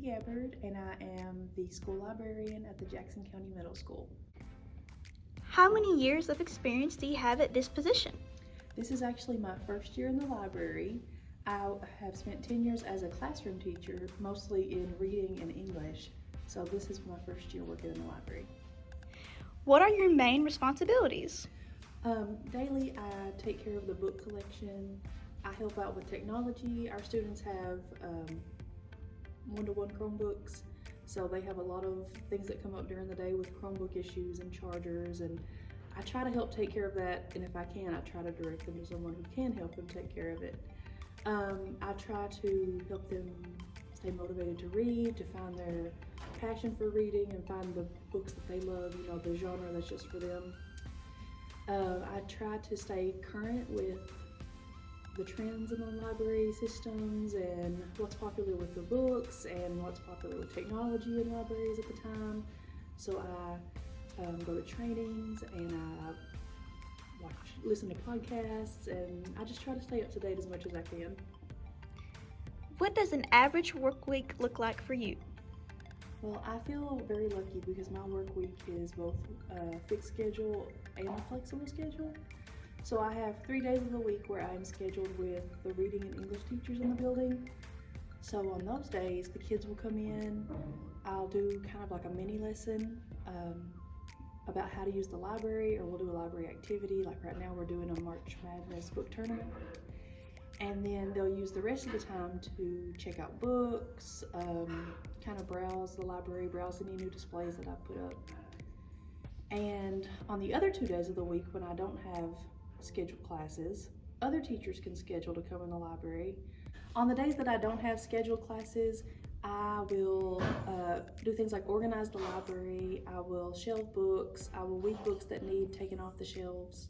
Gabbard, and I am the school librarian at the Jackson County Middle School. How many years of experience do you have at this position? This is actually my first year in the library. I have spent 10 years as a classroom teacher, mostly in reading and English, so this is my first year working in the library. What are your main responsibilities? Daily, I take care of the book collection. I help out with technology. Our students have one-to-one Chromebooks, so they have a lot of things that come up during the day with Chromebook issues and chargers, and I try to help take care of that, and if I can, I try to direct them to someone who can help them take care of it. I try to help them stay motivated to read, to find their passion for reading and find the books that they love, the genre that's just for them. I try to stay current with the trends in the library systems and what's popular with the books and what's popular with technology in libraries at the time. So I go to trainings and I listen to podcasts, and I just try to stay up to date as much as I can. What does an average work week look like for you? Well, I feel very lucky because my work week is both a fixed schedule and a flexible schedule. So I have 3 days of the week where I'm scheduled with the reading and English teachers in the building. So on those days, the kids will come in, I'll do kind of like a mini lesson about how to use the library, or we'll do a library activity. Like right now we're doing a March Madness book tournament. And then they'll use the rest of the time to check out books, kind of browse the library, browse any new displays that I put up. And on the other 2 days of the week when I don't have scheduled classes, other teachers can schedule to come in the library. On the days that I don't have scheduled classes, I will do things like organize the library, I will shelve books, I will weed books that need taken off the shelves.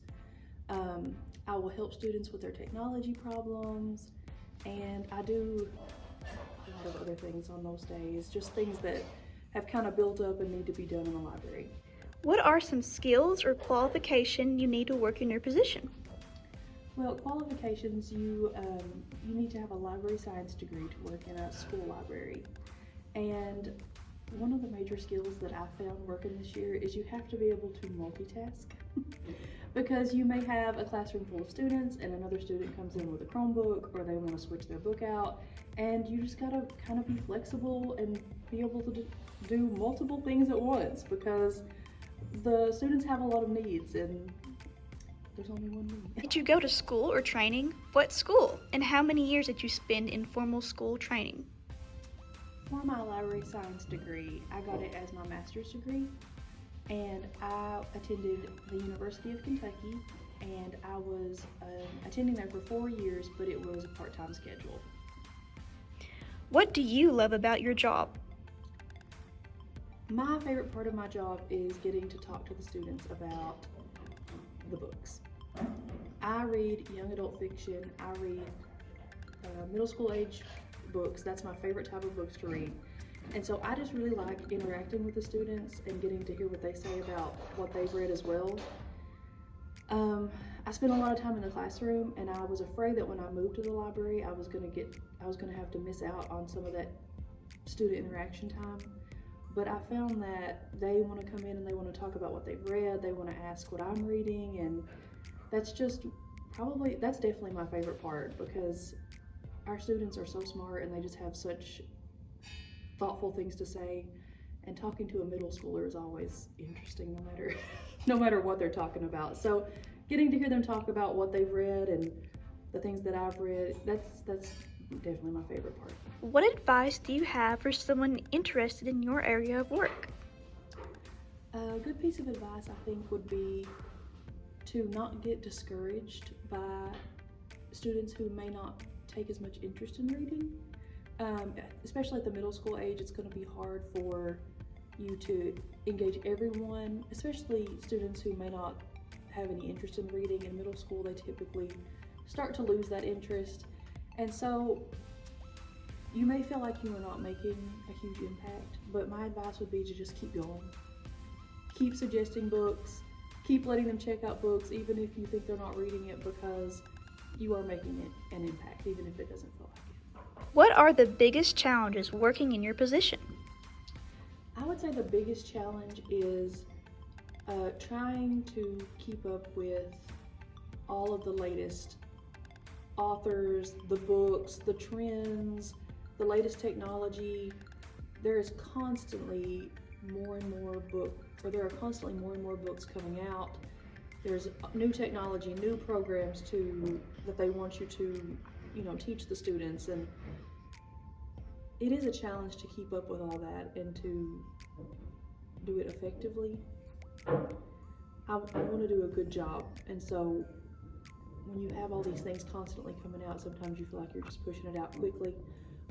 I will help students with their technology problems, and I do a lot of other things on those days, just things that have kind of built up and need to be done in the library. What are some skills or qualification you need to work in your position? Well, qualifications, you need to have a library science degree to work in a school library. And one of the major skills that I found working this year is you have to be able to multitask. Because you may have a classroom full of students and another student comes in with a Chromebook, or they want to switch their book out, and you just gotta kind of be flexible and be able to do multiple things at once, because the students have a lot of needs and there's only one need. Did you go to school or training? What school? And how many years did you spend in formal school training? For my library science degree, I got it as my master's degree, and I attended the University of Kentucky, and I was attending there for 4 years, but it was a part-time schedule. What do you love about your job? My favorite part of my job is getting to talk to the students about the books. I read young adult fiction, I read middle school age books. That's my favorite type of books to read. And so I just really like interacting with the students and getting to hear what they say about what they've read as well. I spent a lot of time in the classroom, and I was afraid that when I moved to the library, I was gonna have to miss out on some of that student interaction time. But I found that they want to come in and they want to talk about what they've read, they want to ask what I'm reading, and that's definitely my favorite part, because our students are so smart and they just have such thoughtful things to say, and talking to a middle schooler is always interesting no matter what they're talking about. So getting to hear them talk about what they've read and the things that I've read, that's definitely my favorite part. What advice do you have for someone interested in your area of work? A good piece of advice, I think, would be to not get discouraged by students who may not take as much interest in reading. Especially at the middle school age, it's going to be hard for you to engage everyone, especially students who may not have any interest in reading. In middle school, they typically start to lose that interest. And so you may feel like you are not making a huge impact, but my advice would be to just keep going. Keep suggesting books, keep letting them check out books, even if you think they're not reading it, because you are making it an impact, even if it doesn't feel like it. What are the biggest challenges working in your position? I would say the biggest challenge is trying to keep up with all of the latest authors, the books, the trends, the latest technology. There is constantly more and more there are constantly more and more books coming out. There's new technology, new programs that they want you to, teach the students, and it is a challenge to keep up with all that and to do it effectively. I want to do a good job, and so when you have all these things constantly coming out, sometimes you feel like you're just pushing it out quickly.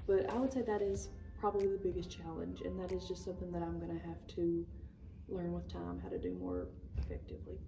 But I would say that is probably the biggest challenge, and that is just something that I'm going to have to learn with time how to do more effectively.